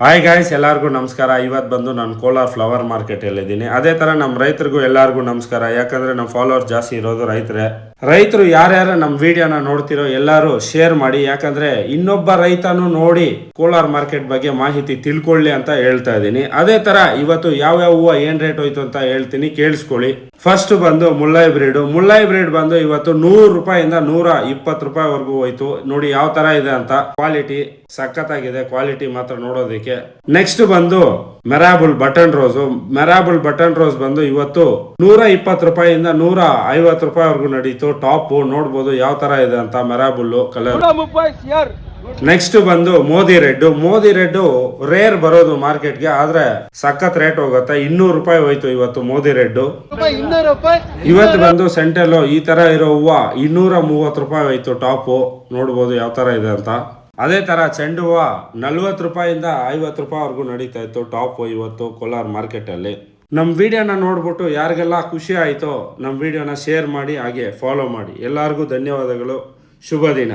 Hi guys, ಎಲ್ಲರಿಗೂ ನಮಸ್ಕಾರ. ಇವತ್ತು ಬಂದು ನಾನು ಕೋಲಾರ ಫ್ಲವರ್ ಮಾರ್ಕೆಟ್ ಇದ್ದೀನಿ. ಅದೇ ತರ ನಮ್ಮ ರೈತರಿಗೂ ಎಲ್ಲರಿಗೂ ನಮಸ್ಕಾರ. ಯಾಕಂದ್ರೆ ನಮ್ಮ ಫಾಲೋವರ್ ಜಾಸ್ತಿ ಇರೋದು ರೈತರು ಯಾರ್ಯಾರು ನಮ್ಮ ವಿಡಿಯೋನ ನೋಡ್ತಿರೋ ಎಲ್ಲರೂ ಶೇರ್ ಮಾಡಿ. ಯಾಕಂದ್ರೆ ಇನ್ನೊಬ್ಬ ರೈತನು ನೋಡಿ ಕೋಲಾರ ಮಾರ್ಕೆಟ್ ಬಗ್ಗೆ ಮಾಹಿತಿ ತಿಳ್ಕೊಳ್ಳಿ ಅಂತ ಹೇಳ್ತಾ ಇದ್ದೀನಿ. ಅದೇ ತರ ಇವತ್ತು ಯಾವ್ಯಾವ ಹೂವು ಏನ್ ರೇಟ್ ಹೋಯ್ತು ಅಂತ ಹೇಳ್ತೀನಿ, ಕೇಳಿಸ್ಕೊಳ್ಳಿ. ಫಸ್ಟ್ ಬಂದು ಮುಳ್ಳಾಯಿ ಬ್ರೀಡ್ ಬಂದು ಇವತ್ತು 100 ರೂಪಾಯಿಂದ 120 ರೂಪಾಯಿವರೆಗೂ ಹೋಯ್ತು. ನೋಡಿ ಯಾವ ತರ ಇದೆ ಅಂತ. ಕ್ವಾಲಿಟಿ ಸಖತ್ತಾಗಿದೆ, ಕ್ವಾಲಿಟಿ ಮಾತ್ರ ನೋಡೋದಕ್ಕೆ. ನೆಕ್ಸ್ಟ್ ಬಂದು ಮೆರಾಬಲ್ ಬಟನ್ ರೋಸ್ ಬಂದು ಇವತ್ತು 120 ರೂಪಾಯಿಂದ 150 ರೂಪಾಯಿವರೆಗೂ ನಡೀತು. ಟಾಪ್ ನೋಡ್ಬೋದು ಯಾವ ತರ ಇದೆ ಅಂತ, ಮೆರಾಬಲ್ ಕಲರ್. ನೆಕ್ಸ್ಟ್ ಬಂದು ಮೋದಿ ರೆಡ್ ರೇರ್ ಬರೋದು ಮಾರ್ಕೆಟ್ಗೆ, ಆದ್ರೆ ಸಖತ್ ರೇಟ್ ಹೋಗುತ್ತೆ. 200 ರೂಪಾಯಿ ಹೋಯ್ತು ಇವತ್ತು ಮೋದಿ ರೆಡ್. ಇವತ್ತು ಬಂದು ಸೆಂಟೆಲ್ ಈ ತರ ಇರೋ ಹೂವ 230 ರೂಪಾಯಿ ಹೋಯ್ತು. ಟಾಪ್ ನೋಡ್ಬೋದು ಯಾವ ತರ ಇದೆ ಅಂತ. ಅದೇ ತರ ಚೆಂಡು ಹೂವ 40 ರೂಪಾಯಿಂದ 50 ರೂಪಾಯಿವರೆಗೂ ನಡೀತಾ ಇತ್ತು ಟಾಪ್ ಇವತ್ತು ಕೋಲಾರ ಮಾರ್ಕೆಟ್ ಅಲ್ಲಿ. ನಮ್ಮ ವಿಡಿಯೋನ ನೋಡ್ಬಿಟ್ಟು ಯಾರಿಗೆಲ್ಲ ಖುಷಿ ಆಯ್ತೋ ನಮ್ಮ ವಿಡಿಯೋನ ಶೇರ್ ಮಾಡಿ, ಹಾಗೆ ಫಾಲೋ ಮಾಡಿ. ಎಲ್ಲರಿಗೂ ಧನ್ಯವಾದಗಳು. ಶುಭ ದಿನ.